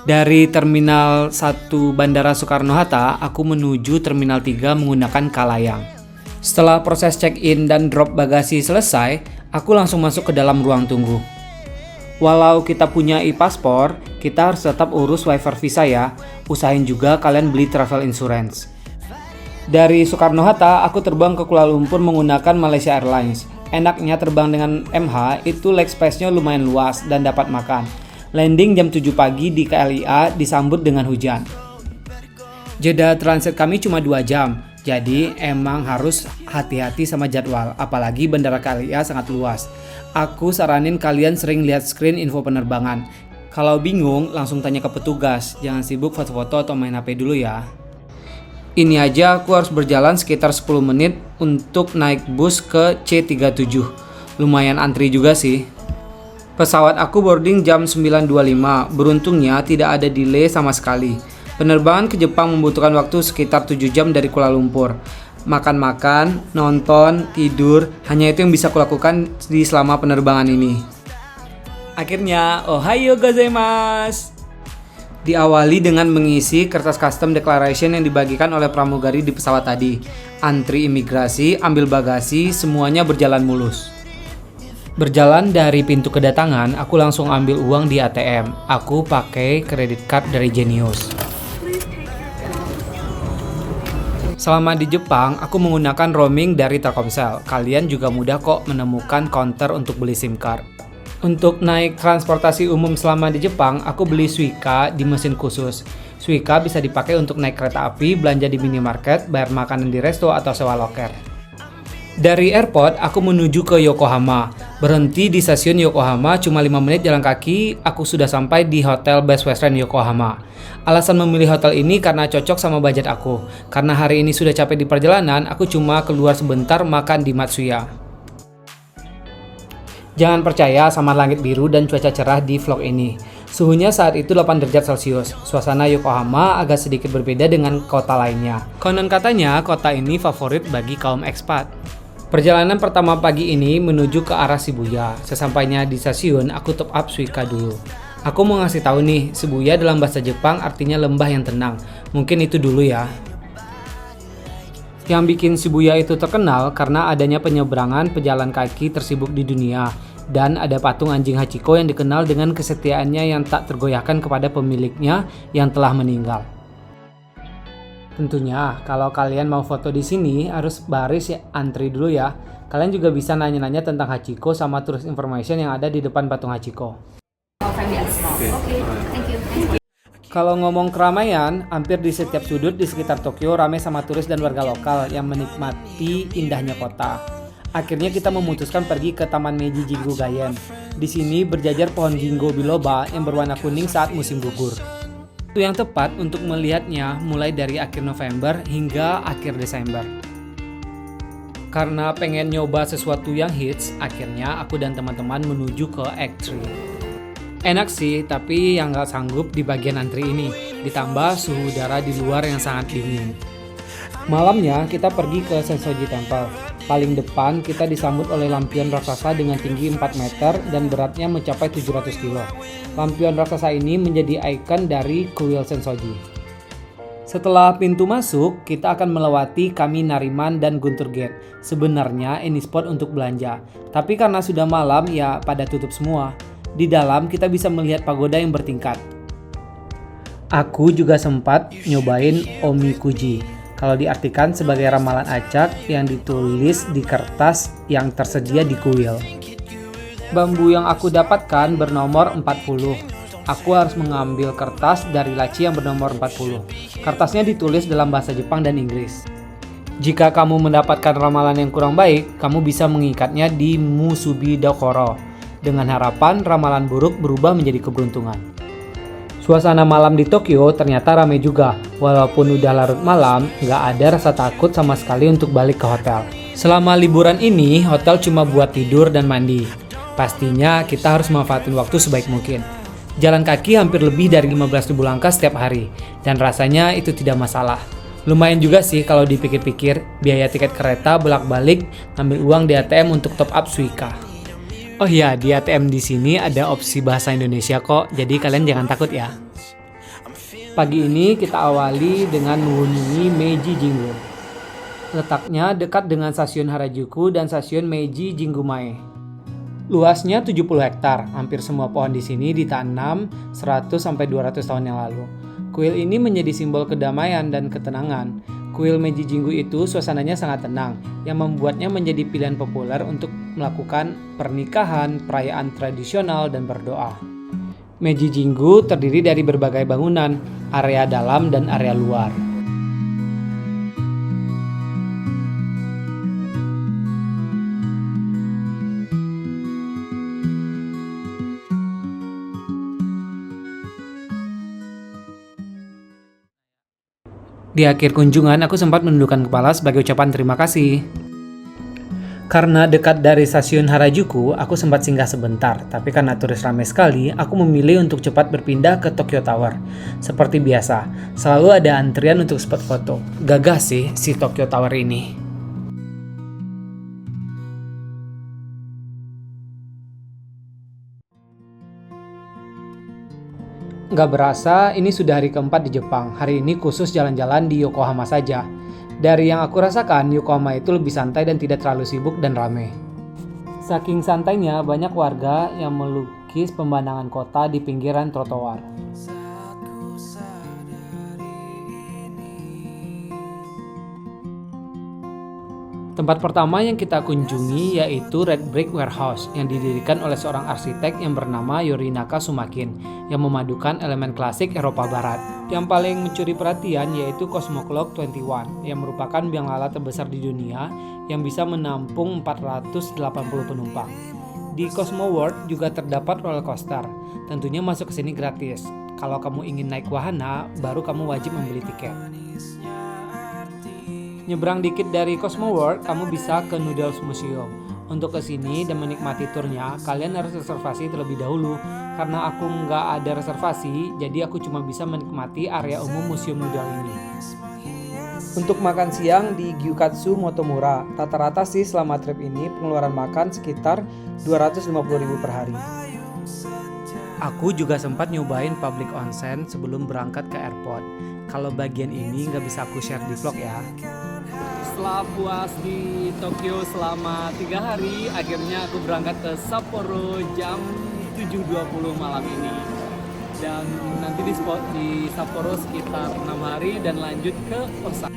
Dari Terminal 1 Bandara Soekarno-Hatta, aku menuju Terminal 3 menggunakan Kalayang. Setelah proses check-in dan drop bagasi selesai, aku langsung masuk ke dalam ruang tunggu. Walau kita punya e-paspor, kita harus tetap urus waiver visa ya. Usahain juga kalian beli travel insurance. Dari Soekarno-Hatta, aku terbang ke Kuala Lumpur menggunakan Malaysia Airlines. Enaknya terbang dengan MH, itu leg space-nya lumayan luas dan dapat makan. Landing jam 7 pagi di KLIA disambut dengan hujan. Jeda transit kami cuma 2 jam, jadi emang harus hati-hati sama jadwal, apalagi bandara KLIA sangat luas. Aku saranin kalian sering lihat screen info penerbangan. Kalau bingung, langsung tanya ke petugas, jangan sibuk foto-foto atau main HP dulu ya. Ini aja aku harus berjalan sekitar 10 menit untuk naik bus ke C37. Lumayan antri juga sih. Pesawat aku boarding jam 9.25, beruntungnya tidak ada delay sama sekali. Penerbangan ke Jepang membutuhkan waktu sekitar 7 jam dari Kuala Lumpur. Makan-makan, nonton, tidur, hanya itu yang bisa kulakukan di selama penerbangan ini. Akhirnya, ohayo gozaimasu! Diawali dengan mengisi kertas custom declaration yang dibagikan oleh pramugari di pesawat tadi. Antri imigrasi, ambil bagasi, semuanya berjalan mulus. Berjalan dari pintu kedatangan, aku langsung ambil uang di ATM. Aku pakai kredit card dari Genius. Selama di Jepang, aku menggunakan roaming dari Telkomsel. Kalian juga mudah kok menemukan counter untuk beli SIM card. Untuk naik transportasi umum selama di Jepang, aku beli Suica di mesin khusus. Suica bisa dipakai untuk naik kereta api, belanja di minimarket, bayar makanan di resto, atau sewa loker. Dari airport, aku menuju ke Yokohama. Berhenti di stasiun Yokohama cuma 5 menit jalan kaki, aku sudah sampai di Hotel Best Western Yokohama. Alasan memilih hotel ini karena cocok sama budget aku. Karena hari ini sudah capek di perjalanan, aku cuma keluar sebentar makan di Matsuya. Jangan percaya sama langit biru dan cuaca cerah di vlog ini. Suhunya saat itu 8 derajat Celcius. Suasana Yokohama agak sedikit berbeda dengan kota lainnya. Konon katanya kota ini favorit bagi kaum ekspat. Perjalanan pertama pagi ini menuju ke arah Shibuya. Sesampainya di stasiun, aku top up Suica dulu. Aku mau ngasih tahu nih, Shibuya dalam bahasa Jepang artinya lembah yang tenang. Mungkin itu dulu ya. Yang bikin Shibuya itu terkenal karena adanya penyeberangan pejalan kaki tersibuk di dunia. Dan ada patung anjing Hachiko yang dikenal dengan kesetiaannya yang tak tergoyahkan kepada pemiliknya yang telah meninggal. Tentunya, kalau kalian mau foto di sini harus baris ya, antri dulu ya. Kalian juga bisa nanya-nanya tentang Hachiko sama tourist information yang ada di depan patung Hachiko. Kalau ngomong keramaian, hampir di setiap sudut di sekitar Tokyo ramai sama turis dan warga lokal yang menikmati indahnya kota. Akhirnya kita memutuskan pergi ke Taman Meiji Jingu Gaien. Di sini berjajar pohon ginkgo biloba yang berwarna kuning saat musim gugur. Itu yang tepat untuk melihatnya mulai dari akhir November hingga akhir Desember. Karena pengen nyoba sesuatu yang hits, akhirnya aku dan teman-teman menuju ke Act 3. Enak sih, tapi yang gak sanggup di bagian antri ini, ditambah suhu udara di luar yang sangat dingin. Malamnya kita pergi ke Sensoji Temple. Paling depan kita disambut oleh lampion raksasa dengan tinggi 4 meter dan beratnya mencapai 700 kilo. Lampion raksasa ini menjadi ikon dari kuil Sensoji. Setelah pintu masuk, kita akan melewati Kami Nariman dan Guntur Gate. Sebenarnya ini spot untuk belanja, tapi karena sudah malam ya pada tutup semua. Di dalam kita bisa melihat pagoda yang bertingkat. Aku juga sempat nyobain omikuji. Kalau diartikan sebagai ramalan acak yang ditulis di kertas yang tersedia di kuil. Bambu yang aku dapatkan bernomor 40. Aku harus mengambil kertas dari laci yang bernomor 40. Kertasnya ditulis dalam bahasa Jepang dan Inggris. Jika kamu mendapatkan ramalan yang kurang baik, kamu bisa mengikatnya di Musubi Dokoro. Dengan harapan ramalan buruk berubah menjadi keberuntungan. Suasana malam di Tokyo ternyata ramai juga. Walaupun udah larut malam, nggak ada rasa takut sama sekali untuk balik ke hotel. Selama liburan ini, hotel cuma buat tidur dan mandi. Pastinya kita harus manfaatin waktu sebaik mungkin. Jalan kaki hampir lebih dari 15.000 langkah setiap hari, dan rasanya itu tidak masalah. Lumayan juga sih kalau dipikir-pikir, biaya tiket kereta bolak-balik, ambil uang di ATM untuk top up Suica. Oh iya, di ATM di sini ada opsi bahasa Indonesia kok, jadi kalian jangan takut ya. Pagi ini kita awali dengan mengunjungi Meiji Jingu. Letaknya dekat dengan stasiun Harajuku dan stasiun Meiji Jingumae. Luasnya 70 hektar, hampir semua pohon di sini ditanam 100-200 tahun yang lalu. Kuil ini menjadi simbol kedamaian dan ketenangan. Kuil Meiji Jingu itu suasananya sangat tenang, yang membuatnya menjadi pilihan populer untuk melakukan pernikahan, perayaan tradisional, dan berdoa. Meiji Jingu terdiri dari berbagai bangunan, area dalam dan area luar. Di akhir kunjungan, aku sempat menundukkan kepala sebagai ucapan terima kasih. Karena dekat dari stasiun Harajuku, aku sempat singgah sebentar. Tapi karena turis ramai sekali, aku memilih untuk cepat berpindah ke Tokyo Tower. Seperti biasa, selalu ada antrian untuk spot foto. Gagah sih si Tokyo Tower ini. Nggak berasa, ini sudah hari keempat di Jepang. Hari ini khusus jalan-jalan di Yokohama saja. Dari yang aku rasakan, Yokohama itu lebih santai dan tidak terlalu sibuk dan ramai. Saking santainya, banyak warga yang melukis pemandangan kota di pinggiran trotoar. Tempat pertama yang kita kunjungi yaitu Red Brick Warehouse yang didirikan oleh seorang arsitek yang bernama Yorinaka Sumakin yang memadukan elemen klasik Eropa Barat. Yang paling mencuri perhatian yaitu Cosmo Clock 21 yang merupakan biang lala terbesar di dunia yang bisa menampung 480 penumpang. Di Cosmo World juga terdapat roller coaster. Tentunya masuk ke sini gratis. Kalau kamu ingin naik wahana, baru kamu wajib membeli tiket. Nyebrang dikit dari Cosmo World, kamu bisa ke Noodles Museum. Untuk ke sini dan menikmati turnya, kalian harus reservasi terlebih dahulu. Karena aku nggak ada reservasi, jadi aku cuma bisa menikmati area umum Museum Noodle ini. Untuk makan siang di Gyukatsu Motomura, rata-rata sih selama trip ini pengeluaran makan sekitar 250.000 per hari. Aku juga sempat nyobain public onsen sebelum berangkat ke airport. Kalau bagian ini nggak bisa aku share di vlog ya. Setelah puas di Tokyo selama 3 hari, akhirnya aku berangkat ke Sapporo jam 7.20 malam ini. Dan nanti di Sapporo sekitar 6 hari dan lanjut ke Osaka.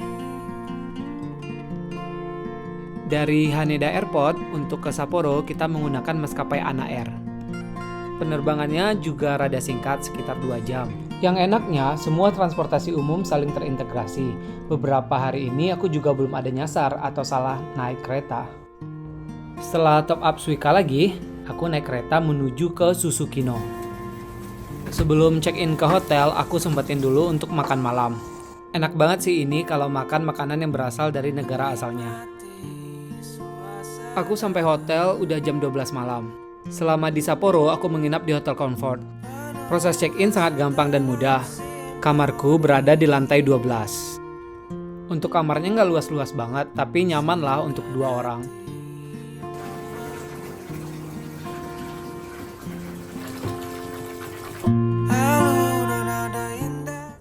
Dari Haneda Airport untuk ke Sapporo kita menggunakan maskapai ANA Air. Penerbangannya juga rada singkat, sekitar 2 jam. Yang enaknya, semua transportasi umum saling terintegrasi. Beberapa hari ini aku juga belum ada nyasar atau salah naik kereta. Setelah top up Suica lagi, aku naik kereta menuju ke Susukino. Sebelum check-in ke hotel, aku sempetin dulu untuk makan malam. Enak banget sih ini kalau makan makanan yang berasal dari negara asalnya. Aku sampai hotel udah jam 12 malam. Selama di Sapporo, aku menginap di Hotel Comfort. Proses check-in sangat gampang dan mudah. Kamarku berada di lantai 12. Untuk kamarnya nggak luas-luas banget, tapi nyaman lah untuk 2 orang.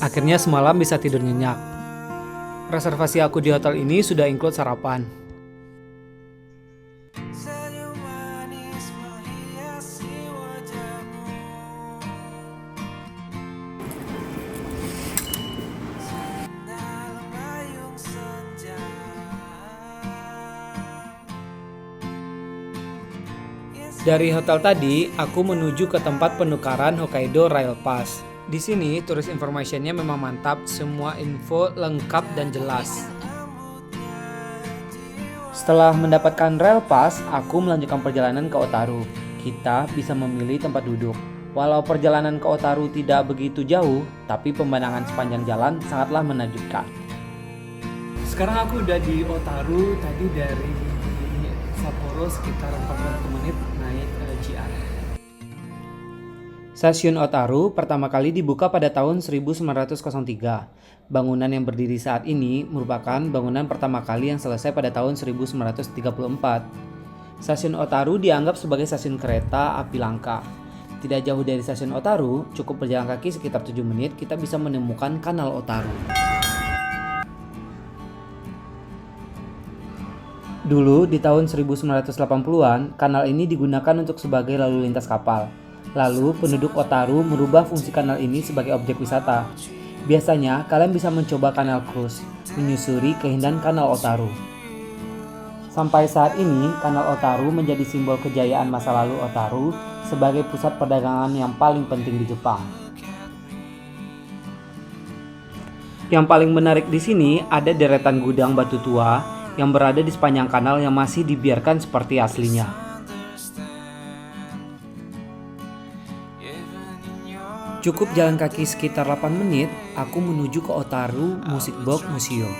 Akhirnya semalam bisa tidur nyenyak. Reservasi aku di hotel ini sudah include sarapan. Dari hotel tadi, aku menuju ke tempat penukaran Hokkaido Rail Pass. Di sini, turis informationnya memang mantap, semua info lengkap dan jelas. Setelah mendapatkan Rail Pass, aku melanjutkan perjalanan ke Otaru. Kita bisa memilih tempat duduk. Walau perjalanan ke Otaru tidak begitu jauh, tapi pemandangan sepanjang jalan sangatlah menakjubkan. Sekarang aku udah di Otaru, tadi dari Sapporo sekitar 40 menit naik JR. Stasiun Otaru pertama kali dibuka pada tahun 1903. Bangunan yang berdiri saat ini merupakan bangunan pertama kali yang selesai pada tahun 1934. Stasiun Otaru dianggap sebagai stasiun kereta api langka. Tidak jauh dari stasiun Otaru, cukup berjalan kaki sekitar 7 menit, kita bisa menemukan Kanal Otaru. Dulu di tahun 1980-an, kanal ini digunakan untuk sebagai lalu lintas kapal. Lalu penduduk Otaru merubah fungsi kanal ini sebagai objek wisata. Biasanya kalian bisa mencoba kanal cruise, menyusuri keindahan Kanal Otaru. Sampai saat ini, Kanal Otaru menjadi simbol kejayaan masa lalu Otaru sebagai pusat perdagangan yang paling penting di Jepang. Yang paling menarik di sini ada deretan gudang batu tua yang berada di sepanjang kanal yang masih dibiarkan seperti aslinya. Cukup jalan kaki sekitar 8 menit, aku menuju ke Otaru Music Box Museum.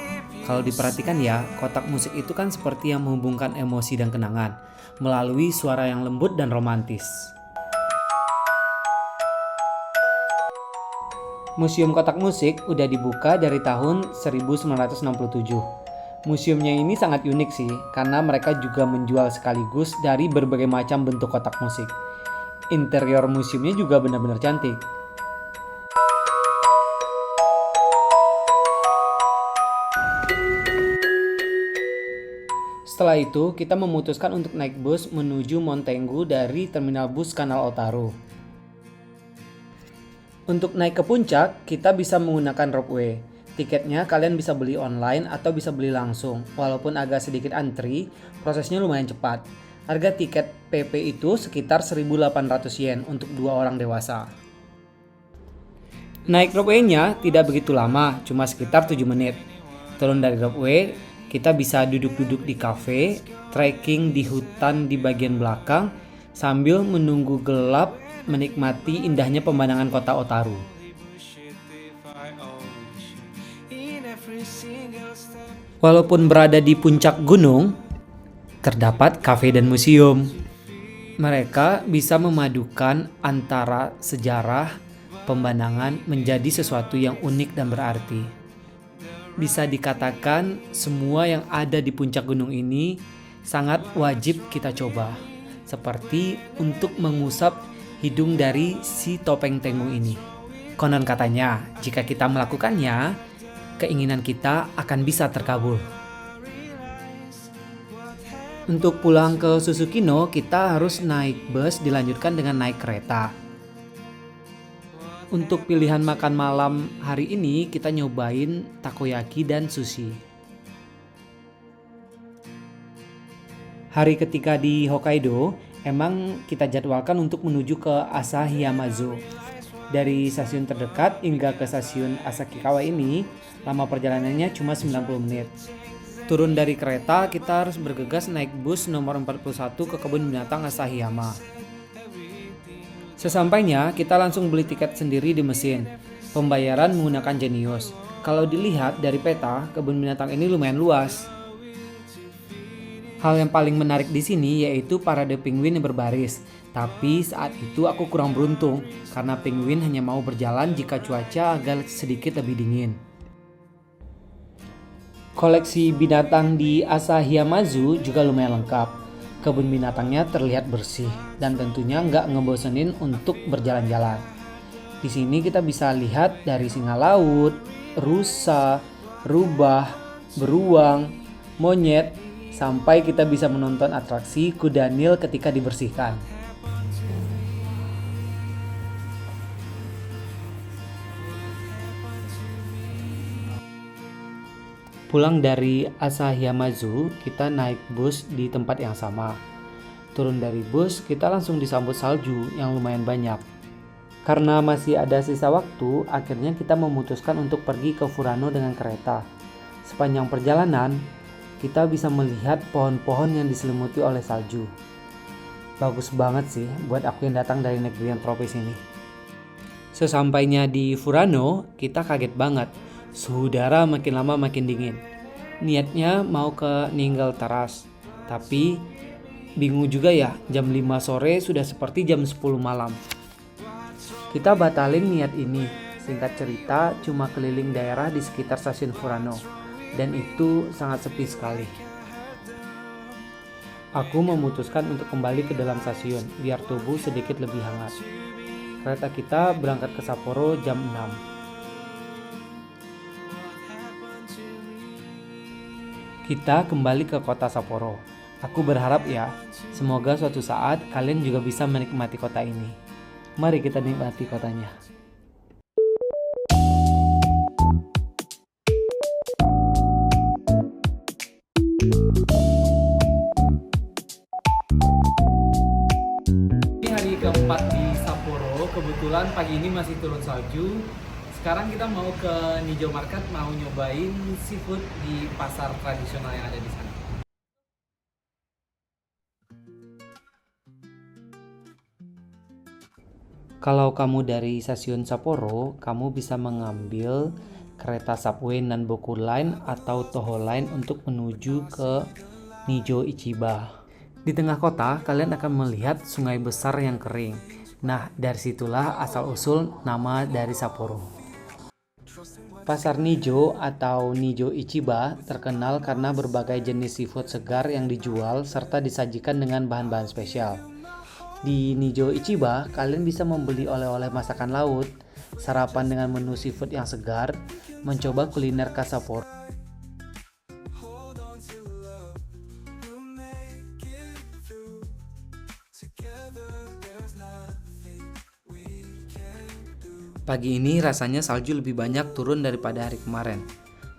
Kalau diperhatikan ya, kotak musik itu kan seperti yang menghubungkan emosi dan kenangan, melalui suara yang lembut dan romantis. Museum Kotak Musik udah dibuka dari tahun 1967. Museumnya ini sangat unik sih, karena mereka juga menjual sekaligus dari berbagai macam bentuk kotak musik. Interior museumnya juga benar-benar cantik. Setelah itu, kita memutuskan untuk naik bus menuju Montengu dari terminal bus Kanal Otaru. Untuk naik ke puncak, kita bisa menggunakan ropeway. Tiketnya kalian bisa beli online atau bisa beli langsung. Walaupun agak sedikit antri, prosesnya lumayan cepat. Harga tiket PP itu sekitar 1.800 yen untuk 2 orang dewasa. Naik ropeway-nya tidak begitu lama, cuma sekitar 7 menit. Turun dari ropeway, kita bisa duduk-duduk di kafe, trekking di hutan di bagian belakang, sambil menunggu gelap menikmati indahnya pemandangan kota Otaru. Walaupun berada di puncak gunung, terdapat kafe dan museum. Mereka bisa memadukan antara sejarah, pemandangan menjadi sesuatu yang unik dan berarti. Bisa dikatakan semua yang ada di puncak gunung ini sangat wajib kita coba. Seperti untuk mengusap hidung dari si topeng tengu ini. Konon katanya, jika kita melakukannya, keinginan kita akan bisa terkabul. Untuk pulang ke Susukino, kita harus naik bus dilanjutkan dengan naik kereta. Untuk pilihan makan malam hari ini, kita nyobain takoyaki dan sushi. Hari ketiga di Hokkaido, emang kita jadwalkan untuk menuju ke Asahiyamazu. Dari stasiun terdekat hingga ke stasiun Asakikawa ini, lama perjalanannya cuma 90 menit. Turun dari kereta, kita harus bergegas naik bus nomor 41 ke kebun binatang Asahiyama. Sesampainya, kita langsung beli tiket sendiri di mesin. Pembayaran menggunakan Genius. Kalau dilihat dari peta, kebun binatang ini lumayan luas. Hal yang paling menarik di sini yaitu parade penguin yang berbaris. Tapi saat itu aku kurang beruntung karena penguin hanya mau berjalan jika cuaca agak sedikit lebih dingin. Koleksi binatang di Asahiyamazu juga lumayan lengkap. Kebun binatangnya terlihat bersih dan tentunya nggak ngebosenin untuk berjalan-jalan. Di sini kita bisa lihat dari singa laut, rusa, rubah, beruang, monyet, sampai kita bisa menonton atraksi kuda Nil ketika dibersihkan. Pulang dari Asahiyamazu, kita naik bus di tempat yang sama. Turun dari bus, kita langsung disambut salju yang lumayan banyak. Karena masih ada sisa waktu, akhirnya kita memutuskan untuk pergi ke Furano dengan kereta. Sepanjang perjalanan, kita bisa melihat pohon-pohon yang diselimuti oleh salju. Bagus banget sih buat aku yang datang dari negeri yang tropis ini. Sesampainya di Furano, kita kaget banget. Suhu udara makin lama makin dingin. Niatnya mau ke Ninggal Teras, tapi bingung juga ya, jam 5 sore sudah seperti jam 10 malam. Kita batalin niat ini. Singkat cerita, cuma keliling daerah di sekitar stasiun Furano, dan itu sangat sepi sekali. Aku memutuskan untuk kembali ke dalam stasiun biar tubuh sedikit lebih hangat. Kereta kita berangkat ke Sapporo jam 6. Kita kembali ke kota Sapporo. Aku berharap ya, semoga suatu saat kalian juga bisa menikmati kota ini. Mari kita nikmati kotanya. Ini hari keempat di Sapporo. Kebetulan pagi ini masih turun salju. Sekarang kita mau ke Nijo Market, mau nyobain seafood di pasar tradisional yang ada di sana. Kalau kamu dari stasiun Sapporo, kamu bisa mengambil kereta subway Nanboku Line atau Toho Line untuk menuju ke Nijo Ichiba. Di tengah kota, kalian akan melihat sungai besar yang kering. Nah, dari situlah asal-usul nama dari Sapporo. Pasar Nijo atau Nijo Ichiba terkenal karena berbagai jenis seafood segar yang dijual serta disajikan dengan bahan-bahan spesial. Di Nijo Ichiba, kalian bisa membeli oleh-oleh masakan laut, sarapan dengan menu seafood yang segar, mencoba kuliner khas Sapporo. Pagi ini rasanya salju lebih banyak turun daripada hari kemarin.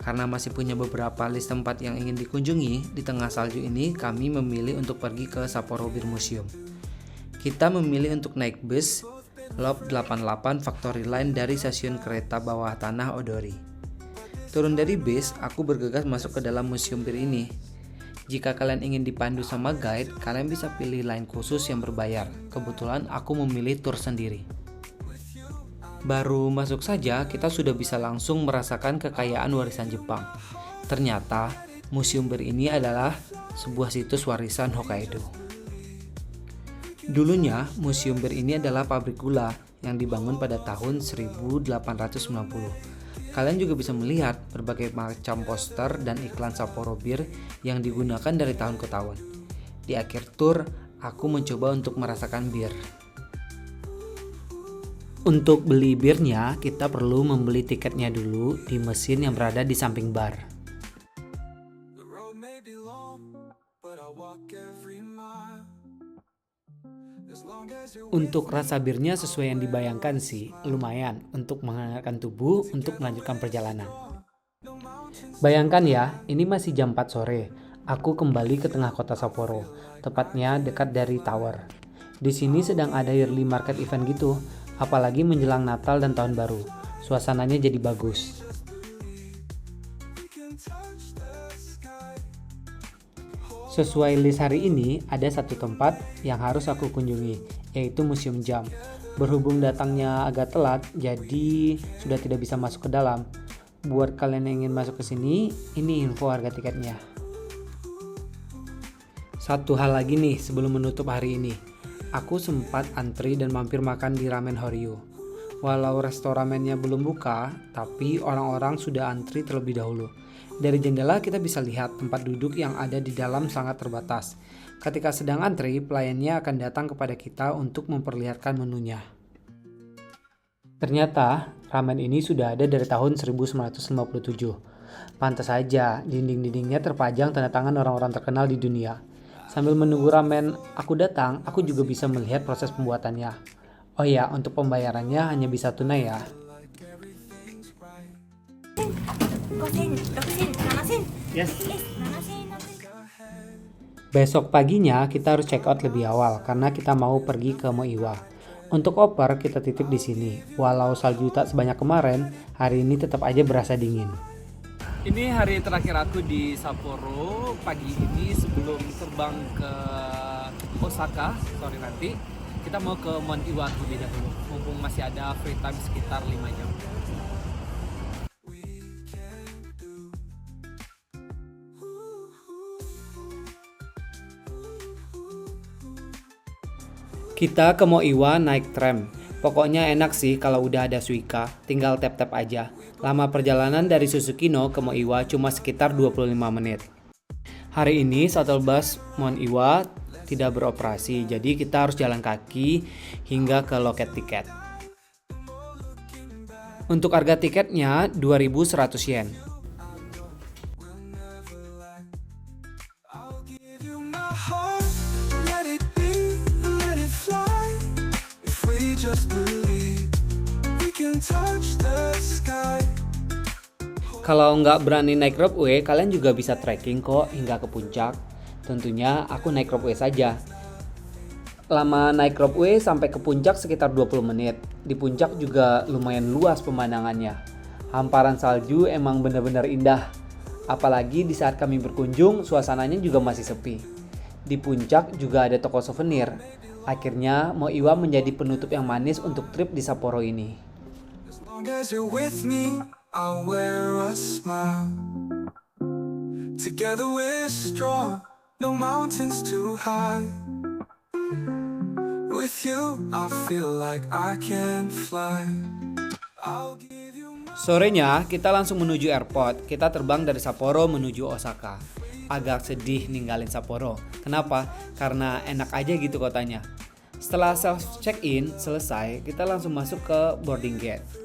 Karena masih punya beberapa list tempat yang ingin dikunjungi, di tengah salju ini kami memilih untuk pergi ke Sapporo Beer Museum. Kita memilih untuk naik bus Lob 88 Factory Line dari stasiun kereta bawah tanah Odori. Turun dari bus, aku bergegas masuk ke dalam museum bir ini. Jika kalian ingin dipandu sama guide, kalian bisa pilih line khusus yang berbayar. Kebetulan aku memilih tour sendiri. Baru masuk saja, kita sudah bisa langsung merasakan kekayaan warisan Jepang. Ternyata, museum bir ini adalah sebuah situs warisan Hokkaido. Dulunya, museum bir ini adalah pabrik gula yang dibangun pada tahun 1890. Kalian juga bisa melihat berbagai macam poster dan iklan Sapporo Bir yang digunakan dari tahun ke tahun. Di akhir tur, aku mencoba untuk merasakan bir. Untuk beli birnya, kita perlu membeli tiketnya dulu di mesin yang berada di samping bar. Untuk rasa birnya sesuai yang dibayangkan sih, lumayan untuk menghangatkan tubuh untuk melanjutkan perjalanan. Bayangkan ya, ini masih jam 4 sore. Aku kembali ke tengah kota Sapporo, tepatnya dekat dari tower. Di sini sedang ada yearly market event gitu, apalagi menjelang Natal dan Tahun Baru. Suasananya jadi bagus. Sesuai list hari ini, ada satu tempat yang harus aku kunjungi, yaitu Museum Jam. Berhubung datangnya agak telat, jadi sudah tidak bisa masuk ke dalam. Buat kalian yang ingin masuk ke sini, ini info harga tiketnya. Satu hal lagi nih sebelum menutup hari ini. Aku sempat antri dan mampir makan di Ramen Horyu. Walau restorannya belum buka, tapi orang-orang sudah antri terlebih dahulu. Dari jendela kita bisa lihat tempat duduk yang ada di dalam sangat terbatas. Ketika sedang antri, pelayannya akan datang kepada kita untuk memperlihatkan menunya. Ternyata, ramen ini sudah ada dari tahun 1957. Pantas saja, dinding-dindingnya terpajang tanda tangan orang-orang terkenal di dunia. Sambil menunggu ramen aku datang, aku juga bisa melihat proses pembuatannya. Oh ya, untuk pembayarannya hanya bisa tunai ya. Yes. Besok paginya kita harus check out lebih awal karena kita mau pergi ke Moiwa. Untuk koper kita titip di sini. Walau salju tak sebanyak kemarin, hari ini tetap aja berasa dingin. Ini hari terakhir aku di Sapporo pagi ini sebelum terbang ke Osaka sore nanti. Kita mau ke Mount Iwa terlebih dahulu. Mumpung masih ada free time sekitar 5 jam. Kita ke Moiwa naik tram. Pokoknya enak sih kalau udah ada Suica, tinggal tap-tap aja. Lama perjalanan dari Susukino ke Moiwa cuma sekitar 25 menit. Hari ini shuttle bus Mon Iwa tidak beroperasi, jadi kita harus jalan kaki hingga ke loket tiket. Untuk harga tiketnya 2.100 yen. Kalau nggak berani naik ropeway, kalian juga bisa trekking kok hingga ke puncak. Tentunya aku naik ropeway saja. Lama naik ropeway sampai ke puncak sekitar 20 menit. Di puncak juga lumayan luas pemandangannya. Hamparan salju emang benar-benar indah. Apalagi di saat kami berkunjung, suasananya juga masih sepi. Di puncak juga ada toko souvenir. Akhirnya Mo Iwa menjadi penutup yang manis untuk trip di Sapporo ini. I'll wear a smile. Together we're strong, no mountains too high. With you, I feel like I can fly. Sorenya, kita langsung menuju airport. Kita terbang dari Sapporo menuju Osaka. Agak sedih ninggalin Sapporo. Kenapa? Karena enak aja gitu kotanya. Setelah self check-in selesai, kita langsung masuk ke boarding gate.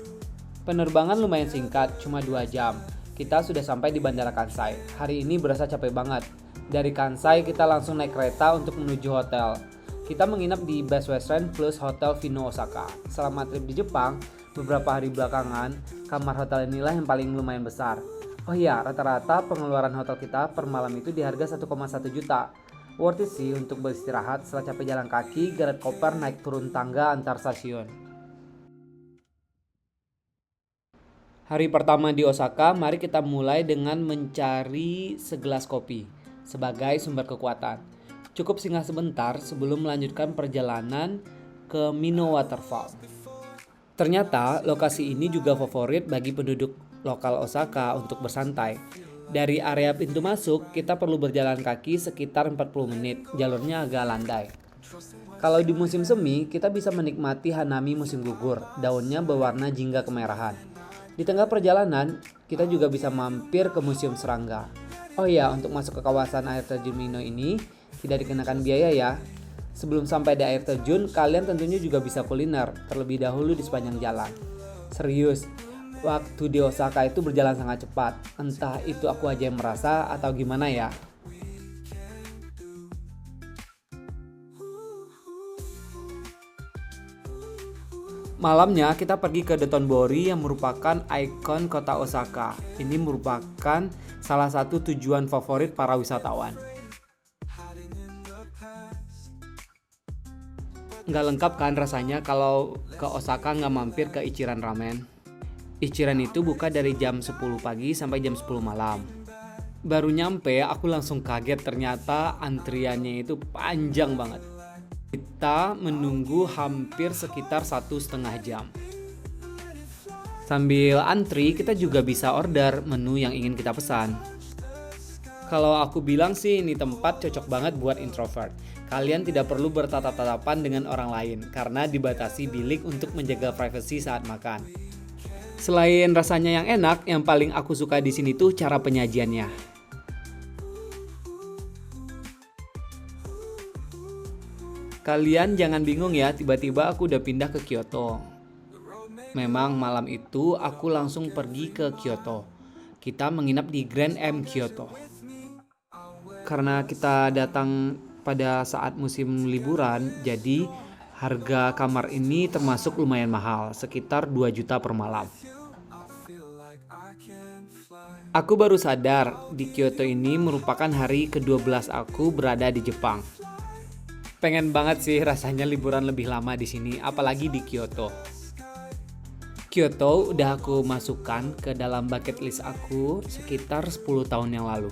Penerbangan lumayan singkat, cuma 2 jam. Kita sudah sampai di Bandara Kansai. Hari ini berasa capek banget. Dari Kansai kita langsung naik kereta untuk menuju hotel. Kita menginap di Best Western plus Hotel Vino Osaka. Selama trip di Jepang, beberapa hari belakangan, kamar hotel inilah yang paling lumayan besar. Oh iya, rata-rata pengeluaran hotel kita per malam itu di harga 1,1 juta. Worth it sih untuk beristirahat setelah capek jalan kaki, geret koper, naik turun tangga antar stasiun. Hari pertama di Osaka, mari kita mulai dengan mencari segelas kopi sebagai sumber kekuatan. Cukup singgah sebentar sebelum melanjutkan perjalanan ke Mino Waterfall. Ternyata lokasi ini juga favorit bagi penduduk lokal Osaka untuk bersantai. Dari area pintu masuk, kita perlu berjalan kaki sekitar 40 menit. Jalurnya agak landai. Kalau di musim semi, kita bisa menikmati hanami musim gugur. Daunnya berwarna jingga kemerahan. Di tengah perjalanan, kita juga bisa mampir ke Museum Serangga. Oh iya, untuk masuk ke kawasan air terjun Mino ini tidak dikenakan biaya ya. Sebelum sampai di air terjun, kalian tentunya juga bisa kuliner terlebih dahulu di sepanjang jalan. Serius, waktu di Osaka itu berjalan sangat cepat. Entah itu aku aja yang merasa atau gimana ya. Malamnya kita pergi ke Dotonbori yang merupakan ikon kota Osaka. Ini merupakan salah satu tujuan favorit para wisatawan. Nggak lengkap kan rasanya kalau ke Osaka nggak mampir ke Ichiran Ramen. Ichiran itu buka dari jam 10 pagi sampai jam 10 malam. Baru nyampe aku langsung kaget ternyata antriannya itu panjang banget. Kita menunggu hampir sekitar 1,5 jam. Sambil antri, kita juga bisa order menu yang ingin kita pesan. Kalau aku bilang sih ini tempat cocok banget buat introvert. Kalian tidak perlu bertatap-tatapan dengan orang lain karena dibatasi bilik untuk menjaga privasi saat makan. Selain rasanya yang enak, yang paling aku suka di sini tuh cara penyajiannya. Kalian jangan bingung ya, tiba-tiba aku udah pindah ke Kyoto. Memang malam itu aku langsung pergi ke Kyoto. Kita menginap di Grand M Kyoto. Karena kita datang pada saat musim liburan, jadi harga kamar ini termasuk lumayan mahal, sekitar 2 juta per malam. Aku baru sadar di Kyoto ini merupakan hari ke-12 aku berada di Jepang. Pengen banget sih rasanya liburan lebih lama di sini, apalagi di Kyoto. Kyoto udah aku masukkan ke dalam bucket list aku sekitar 10 tahun yang lalu.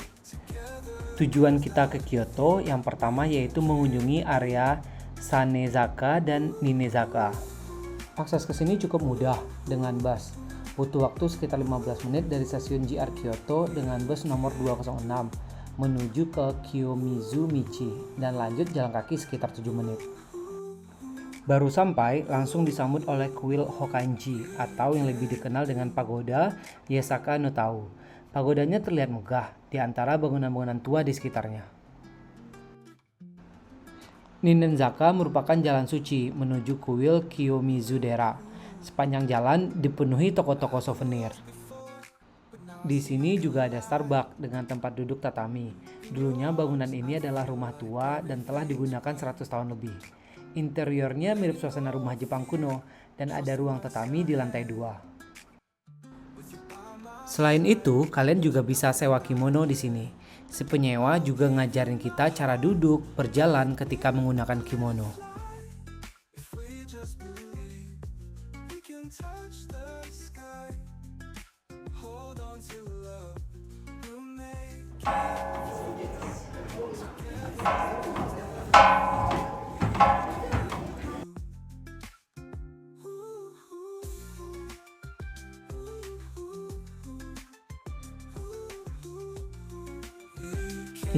Tujuan kita ke Kyoto yang pertama yaitu mengunjungi area Sanezaka dan Ninezaka. Akses ke sini cukup mudah dengan bus. Butuh waktu sekitar 15 menit dari stasiun JR Kyoto dengan bus nomor 206. Menuju ke Kiyomizu Michi dan lanjut jalan kaki sekitar 7 menit. Baru sampai, langsung disambut oleh kuil Hokkanji atau yang lebih dikenal dengan pagoda Yesaka no Tau. Pagodanya terlihat megah di antara bangunan-bangunan tua di sekitarnya. Ninenzaka merupakan jalan suci menuju kuil Kiyomizu-dera. Sepanjang jalan dipenuhi toko-toko souvenir. Di sini juga ada Starbucks dengan tempat duduk tatami. Dulunya bangunan ini adalah rumah tua dan telah digunakan 100 tahun lebih. Interiornya mirip suasana rumah Jepang kuno dan ada ruang tatami di lantai 2. Selain itu, kalian juga bisa sewa kimono di sini. Si penyewa juga ngajarin kita cara duduk, berjalan ketika menggunakan kimono.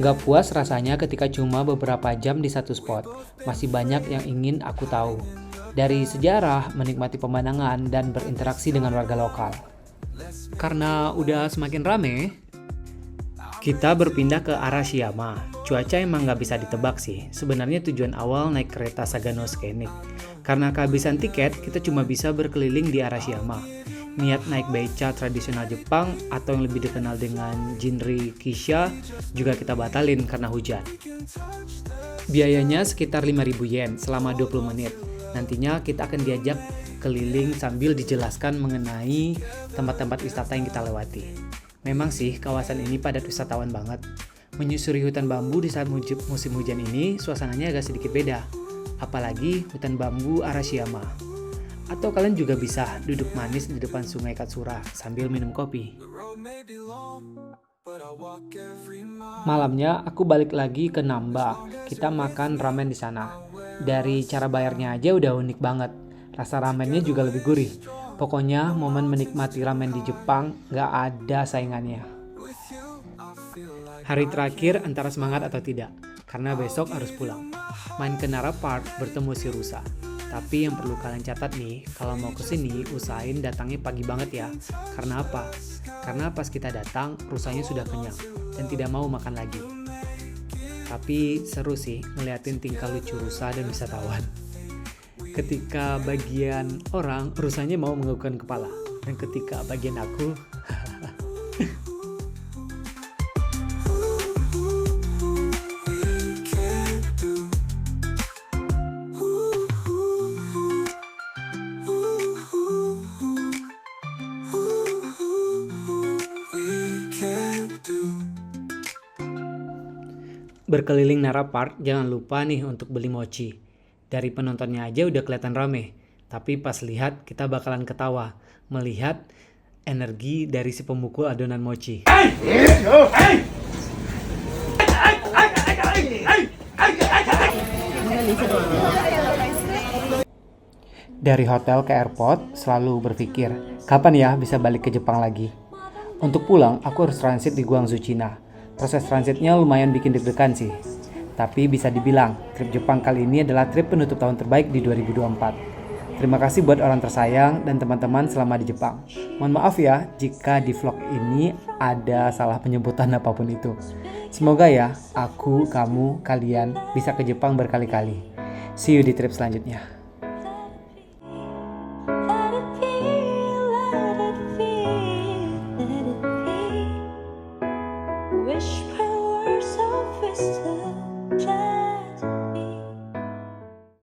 Gak puas rasanya ketika cuma beberapa jam di satu spot. Masih banyak yang ingin aku tahu. Dari sejarah, menikmati pemandangan, dan berinteraksi dengan warga lokal. Karena udah semakin rame, kita berpindah ke Arashiyama. Cuaca emang gak bisa ditebak sih. Sebenarnya tujuan awal naik kereta Sagano Scenic. Karena kehabisan tiket, kita cuma bisa berkeliling di Arashiyama. Niat naik beca tradisional Jepang atau yang lebih dikenal dengan Jinri Kisha juga kita batalin karena hujan. Biayanya sekitar 5.000 yen selama 20 menit. Nantinya kita akan diajak keliling sambil dijelaskan mengenai tempat-tempat wisata yang kita lewati. Memang sih kawasan ini padat wisatawan banget. Menyusuri hutan bambu di saat musim hujan ini suasananya agak sedikit beda. Apalagi hutan bambu Arashiyama. Atau kalian juga bisa duduk manis di depan sungai Katsura sambil minum kopi. Malamnya aku balik lagi ke Namba. Kita makan ramen di sana. Dari cara bayarnya aja udah unik banget. Rasa ramennya juga lebih gurih. Pokoknya momen menikmati ramen di Jepang gak ada saingannya. Hari terakhir antara semangat atau tidak, karena besok harus pulang. Main ke Nara Park bertemu si rusa. Tapi yang perlu kalian catat nih, kalau mau kesini usahain datangnya pagi banget ya. Karena apa? Karena pas kita datang, rusanya sudah kenyang dan tidak mau makan lagi. Tapi seru sih ngeliatin tingkah lucu rusa dan wisatawan. Ketika bagian orang, rusanya mau menganggukkan kepala. Dan ketika bagian aku, berkeliling Nara Park, jangan lupa nih untuk beli mochi. Dari penontonnya aja udah kelihatan rame, tapi pas lihat kita bakalan ketawa melihat energi dari si pemukul adonan mochi. Dari hotel ke airport selalu berpikir, kapan ya bisa balik ke Jepang lagi? Untuk pulang, aku harus transit di Guangzhou, Cina. Proses transitnya lumayan bikin deg-degan sih. Tapi bisa dibilang, trip Jepang kali ini adalah trip penutup tahun terbaik di 2024. Terima kasih buat orang tersayang dan teman-teman selama di Jepang. Mohon maaf ya jika di vlog ini ada salah penyebutan apapun itu. Semoga ya, aku, kamu, kalian bisa ke Jepang berkali-kali. See you di trip selanjutnya.